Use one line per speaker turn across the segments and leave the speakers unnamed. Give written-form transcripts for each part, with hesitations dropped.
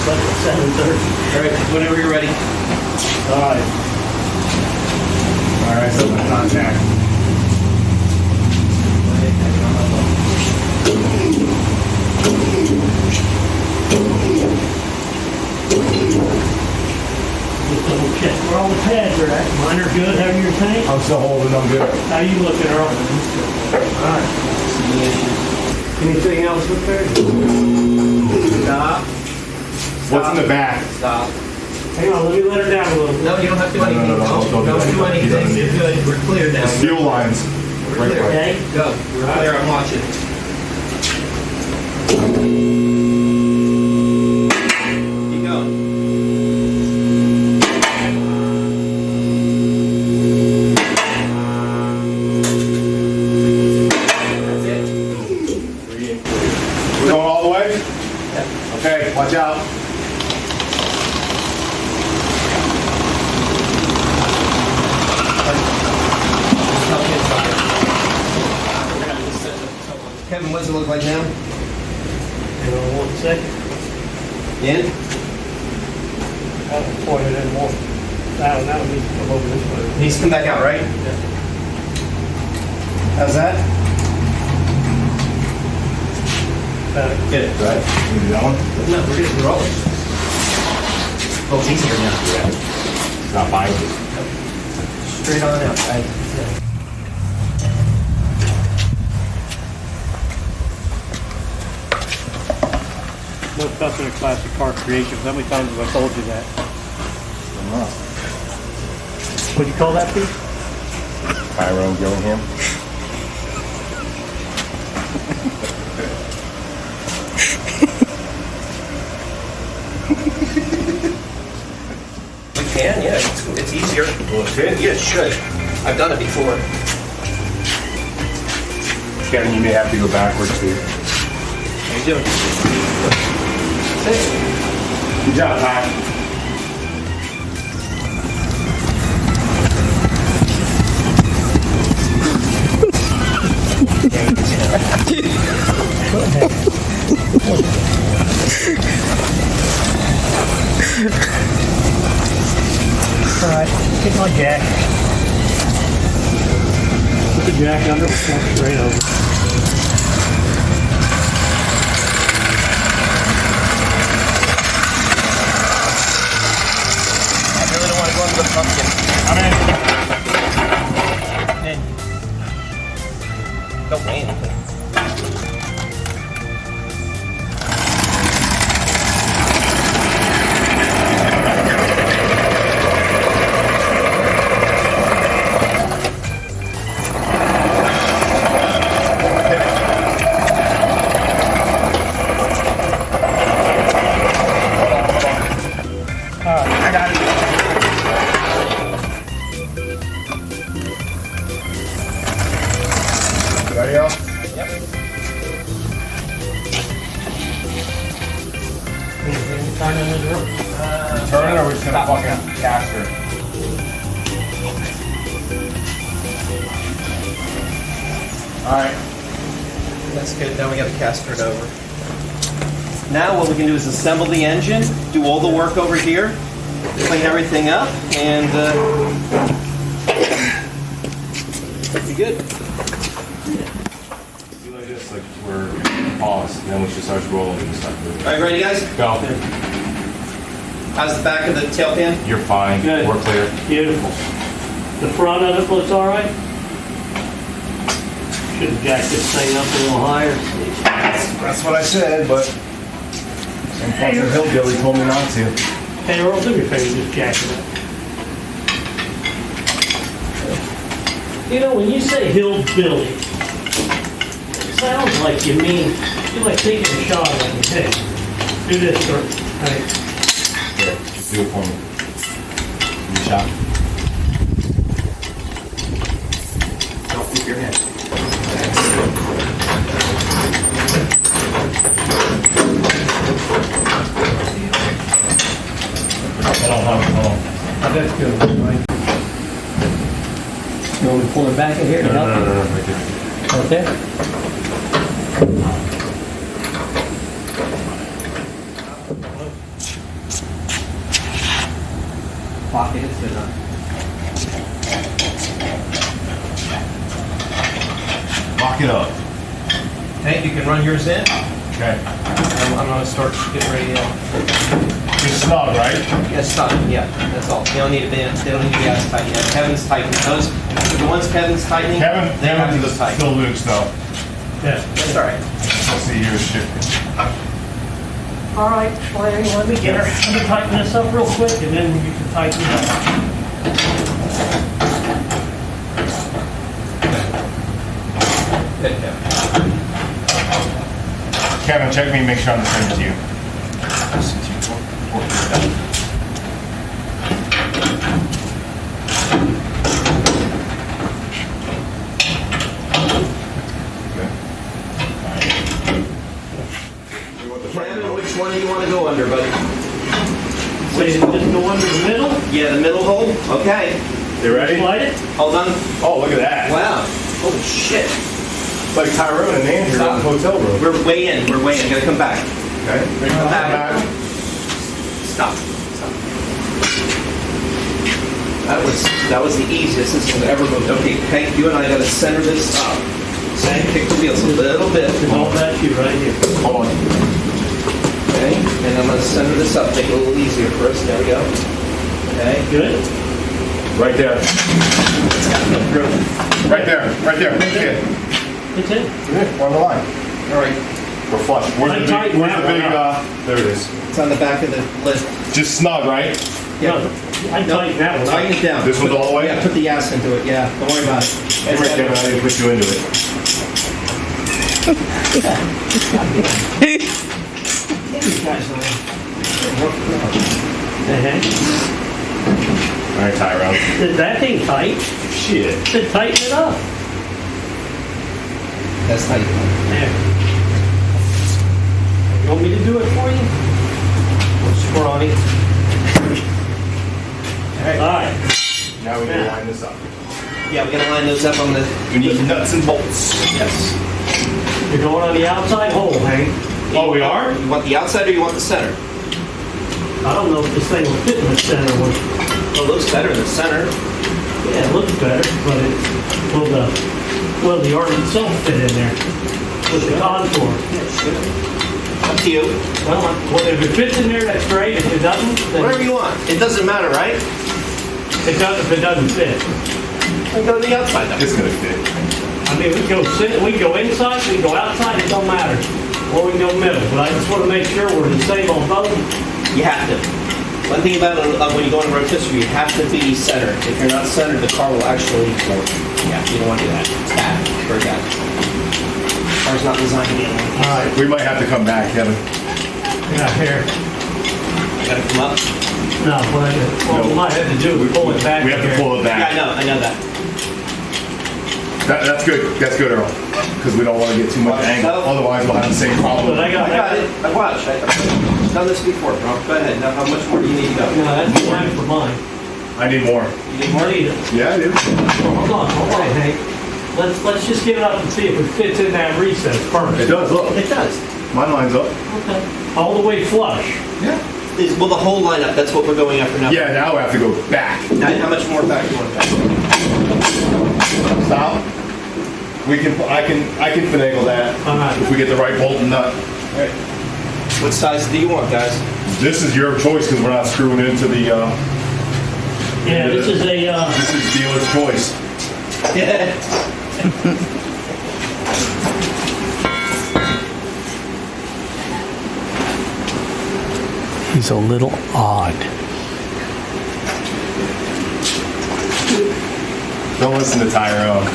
But it's 7:30.
All right, whenever you're ready.
All right.
All right, so the contact.
Just double check where all the pads are at. Mine are good. How are your tank?
I'm still holding them good.
How you looking, Earl? All right. Anything else with there?
Stop.
What's in the back?
Stop.
Hang on, let me let her down a little.
No, you don't have to do anything.
No, don't
Don't
do
do anything. You're good. We're clear now.
The fuel lines.
We're
Right
clear.
quick.
Okay?
Go. We're clear. I'm watching. Keep going. That's it.
We're going all the way?
Yep.
Okay, watch out.
Kevin, what does it look like now?
Hang on 1 second.
In?
I haven't pointed in more. Now it needs to come over this way.
Needs to come back out, right? How's that? Good.
Right. You do that one?
No, we're good. We're rolling. Oh, it's easier now.
Yeah. It's not binding.
Straight on out. Right?
No customer classic car creations. How many times have I told you that? What'd you call that piece?
Tyrone Gillingham.
We can, yeah. It's easier.
Will it fit?
Yeah, it should. I've done it before.
Kevin, you may have to go backwards too.
How you doing? That's it.
Good job, Ty.
All right, get my jack. Put the jack under, walk straight over.
I really don't want to go into the pumpkin.
I'm in.
In. Don't weigh anything.
I got it. Ready, Al?
Yep.
Turn in the room.
Turn it or we're just gonna fucking cast her? Alright.
That's good. Now we got to caster it over. Now what we can do is assemble the engine, do all the work over here, clean everything up, and be good.
Do like this, like we're paused, and then when she starts rolling, we can start moving.
All right, ready, guys?
Go.
How's the back of the tail pan?
You're fine.
Good.
We're clear.
Beautiful. The front of it looks all right. Should have jacked this thing up a little higher.
That's what I said, but some fucking hillbilly told me not to.
Hey, Earl, do me a favor, just jack it up. You know, when you say hillbilly, it sounds like you mean, you're like taking a shot at me. Hey, do this, sir. Hey.
Here, do it for me. Give me a shot.
Don't keep your head.
Hold on.
That's good, right? You want me to pull it back in here to help you?
No, right there.
Okay.
it up.
Okay, you can run yours in.
Okay.
I'm gonna start getting ready to.
It's snug, right?
Yeah, stop. Yeah, that's all. They don't need to be. They don't need to be as tight yet. Kevin's tightening those. The ones Kevin's tightening, they have to go tight.
Still loose though.
Yeah.
That's all right.
I'll see yours shifting.
All right, Larry, let me get her. Let me tighten this up real quick and then you can tighten it up.
Good, Kevin.
Kevin, check me and make sure I'm the same as you. Since you worked it out.
Kevin, which one do you want to go under, buddy?
So you just go under the middle,
Yeah, the middle hole. Okay.
You ready?
slide it.
Hold on.
Oh, look at that.
Wow. Holy shit.
It's like Tyrone and Andrew in the hotel room.
We're way in. We're way in. Gotta come back.
Okay.
Come back. Stop. Stop. That was the easiest this has ever moved. Okay, Hank, you and I gotta center this up. Same. Kick the wheels a little bit.
All that you right here.
Hold on.
Okay, and I'm gonna center this up. Make it a little easier for us. There we go. Okay.
Good?
Right there.
It's gotta go through.
Right there. Right there. Okay.
That's it.
On the line.
All right.
We're flush. Where's the big, there it is.
It's on the back of the list.
Just snug, right?
No, I tighten that one up.
Tighten it down.
This one's all the way?
Yeah, put the ass into it. Yeah, don't worry about it.
Right, Kevin, I didn't put you into it.
You guys are-
All right, Tyrone.
Is that thing tight?
Shit.
Then tighten it up.
That's tight.
There. You want me to do it for you?
Scrawny.
All right.
Now we gotta line this up.
Yeah, we gotta line those up on the.
We need nuts and bolts.
Yes.
You're going on the outside hole, Hank.
Oh, we are?
You want the outside or you want the center?
I don't know if this thing will fit in the center one.
Oh, it looks better in the center.
Yeah, it looks better, but will the art itself fit in there with the contour?
Up to you.
Well, if it fits in there, that's great. If it doesn't, then
Whatever you want. It doesn't matter, right?
it doesn't. If it doesn't fit,
Then go to the outside then.
It's gonna fit.
I mean, we can go inside, we can go outside. It don't matter, or we can go middle. But I just want to make sure we're the same on both.
You have to. One thing about when you go on a rotisserie, you have to be centered. If you're not centered, the car will actually go. Yeah, you don't want to do that. It's bad. Very bad. Car's not designed to be in one.
All right.
We might have to come back, Kevin.
Yeah, here.
You gotta come up.
No, what I do? What we might have to do is pull it back.
We have to
here.
pull it
Yeah,
back.
I know that.
That's good. That's good, Earl. Because we don't want to get too much angle. Otherwise, we'll have the same problem.
But I got
it. I watched. I've done this before, bro. Go ahead. Now, how much more do you need to go?
No, that's fine for mine.
I need more.
You need more?
Need it.
Yeah, I do.
Hold on, Hank. Let's just get it up and see if it fits in that recess first.
It does, look.
It does.
Mine lines up.
Okay. All the way flush.
Yeah.
Will the whole line up? That's what we're going after now.
Yeah, now we have to go back.
Now, how much more back do you want to go?
Stop. I can finagle that
All right.
if we get the right bolt and nut.
What size do you want, guys?
This is your choice because we're not screwing into the.
Yeah, this is a.
This is dealer's choice.
Yeah.
He's a little odd.
Don't listen to Tyrone.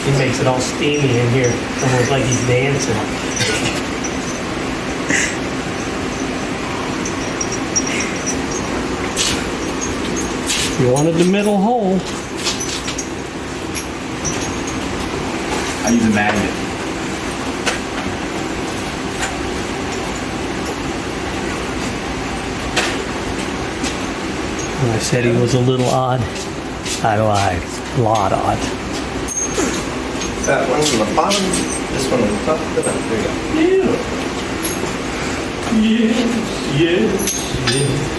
He makes it all steamy in here, almost like he's dancing. You wanted the middle hole.
I use a magnet.
When I said he was a little odd, I lied. A lot odd.
That one on the bottom, this one on the top, the back. There you go.
Yeah. Yes, yes, yes.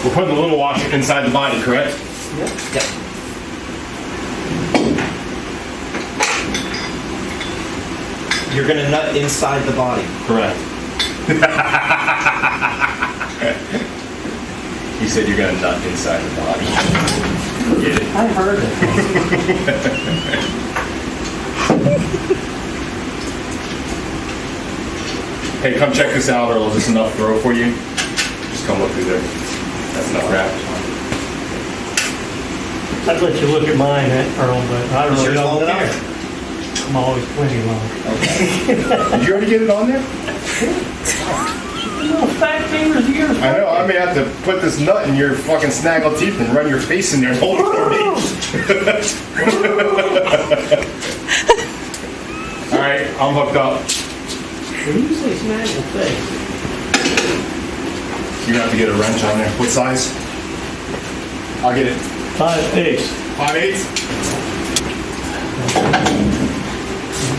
We're putting the little washer inside the body, correct?
Yep. You're gonna nut inside the body.
Correct. He said you're gonna nut inside the body. Get it?
I heard it.
Hey, come check this out, Earl. Is this enough throw for you? Just come look through there. That's enough wrap.
I'd let you look at mine, Earl, but I
Is
really
yours long
don't care.
enough?
I'm always plenty long.
Did you already get it on there?
Little fat fingers of yours.
I know. I may have to put this nut in your fucking snaggle teeth and run your face in there and hold it for me. All right, I'm hooked up.
When you say snaggle face,
You're gonna have to get a wrench on there. What size? I'll get it.
5/8.
5/8?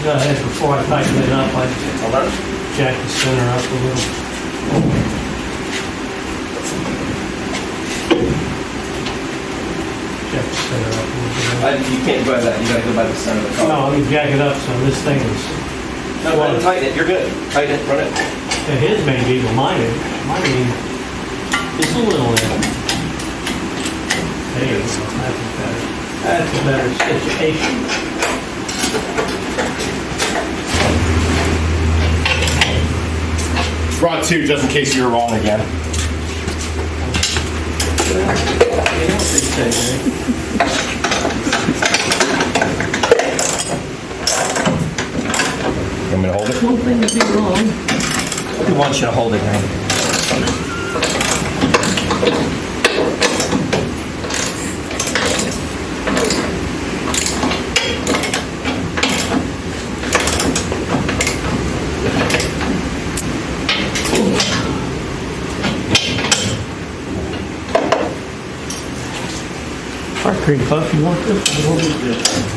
Go ahead before I tighten it up. I
Hold on.
jack the center up a little. Jack the center up a little
You can't go by that. You gotta go by the center of the
bit.
car.
No, let me jack it up so this thing is.
No, run it, tighten it. You're good. Tighten it. Run it.
Yeah, his may be, but mine is. Mine is a little in. There you go. That's a better situation.
Brought two just in case you were wrong again. You want me to hold it?
One thing to be wrong.
He wants you to hold it, man.
Heart cream puff, you want this? I want this.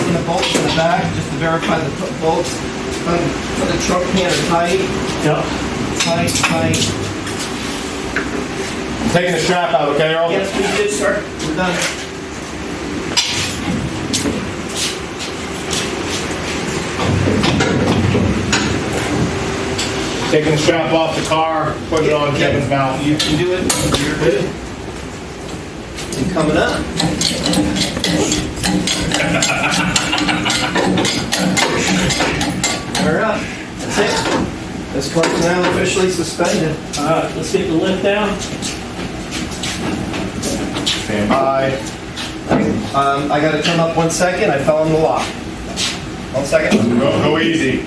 In the bolts in the back, just to verify the bolts on the truck can are tight,
Yep.
tight.
I'm taking the strap out, okay, Earl?
Yes, we did, sir. We're done.
Taking the strap off the car, putting it on Kevin's mouth.
You can do it. You're good. And coming up. All right. That's it. This car's now officially suspended.
All right, let's get the lift down.
Stand by.
I got to come up 1 second. I fell in the lock. 1 second.
Go easy.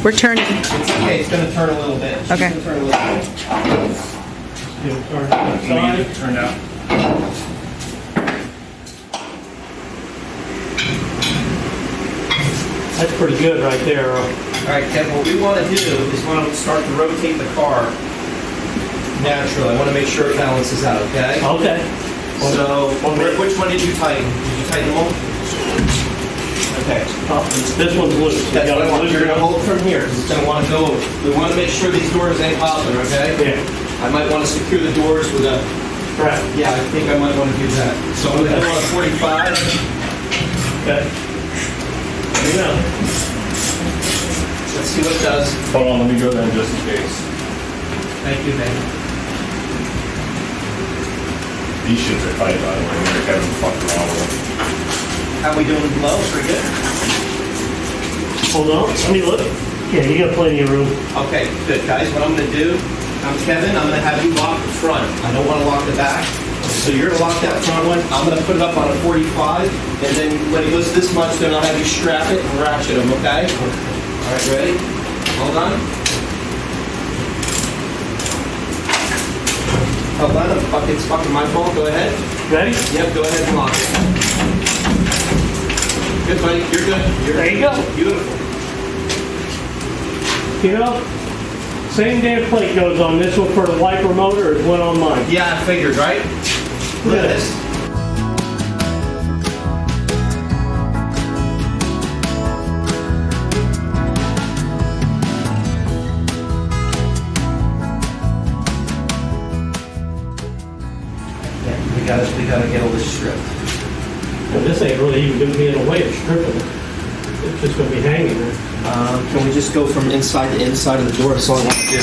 We're turning.
It's okay. It's going to turn a little bit. It's
Okay.
gonna turn a little bit.
It'll turn to the side.
Turned out.
That's pretty good right there, Earl.
All right, Kev, what we want to do is want to start to rotate the car naturally. I want to make sure it balances out, okay?
Okay.
So, which one did you tighten? Did you tighten them all? Okay.
This one's loose.
That's what I want. You're going to hold from here because it's going to want to go over. We want to make sure these doors ain't popping, okay?
Yeah.
I might want to secure the doors with a...
Right.
Yeah, I think I might want to do that. So I'm going to go on a 45.
Okay. There you go.
Let's see what it does.
Hold on, let me go there just in case.
Thank you, man.
These shits are tight, by the way. They're Kevin fucking wrong with them.
How we doing below? Pretty good.
Hold on. Let me look. Yeah, you got plenty of room.
Okay, good, guys. What I'm going to do, I'm Kevin. I'm going to have you lock the front. I don't want to lock the back. So you're going to lock that front one. I'm going to put it up on a 45. And then when it goes this much, then I'll have you strap it and ratchet them, okay? All right, ready? Hold on. Hold on. It's fucking my fault. Go ahead.
Ready?
Yep, go ahead and lock it. Good, buddy. You're good.
There you go.
Beautiful.
You know, same damn plate goes on this one for the wiper motor as one on mine.
Yeah, I figured, right? Look at this. Yeah, we gotta get all this stripped.
Well, this ain't really even gonna be in a way of stripping it. It's just gonna be hanging there.
Can we just go from inside to inside of the door? That's all I want to do.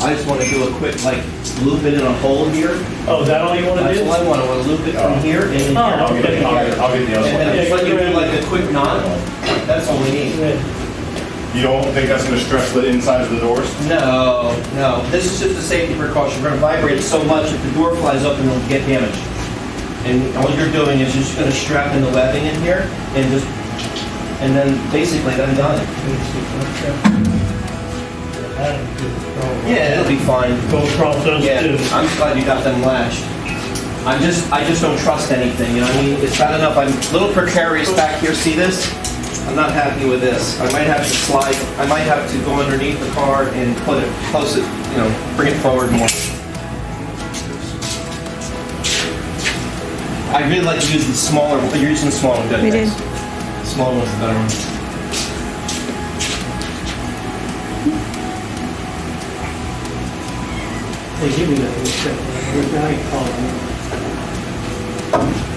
I just want to do a quick, like, loop it in a hole here.
Oh, is that all you wanna
That's
do?
all I want. I want to loop it from here and in here.
Oh, okay.
I'll get the other
And
one.
then just let you do like a quick knot. That's all we need.
Yeah.
You don't think that's gonna stress the insides of the doors?
No, no. This is just a safety precaution. We're going to vibrate it so much if the door flies open, it'll get damaged. And all you're doing is just going to strap in the webbing in here and then basically then done. Yeah, it'll be fine.
Go across those
Yeah,
two.
I'm just glad you got them lashed. I just don't trust anything, you know what I mean? It's bad enough, I'm a little precarious back here, see this? I'm not happy with this. I might have to slide, I might have to go underneath the car and put it, close it, you know, bring it forward more. I really like to use the smaller, but you're using the small one, good.
We did.
Small one's the better one.
Hey, give me that. Now you call it.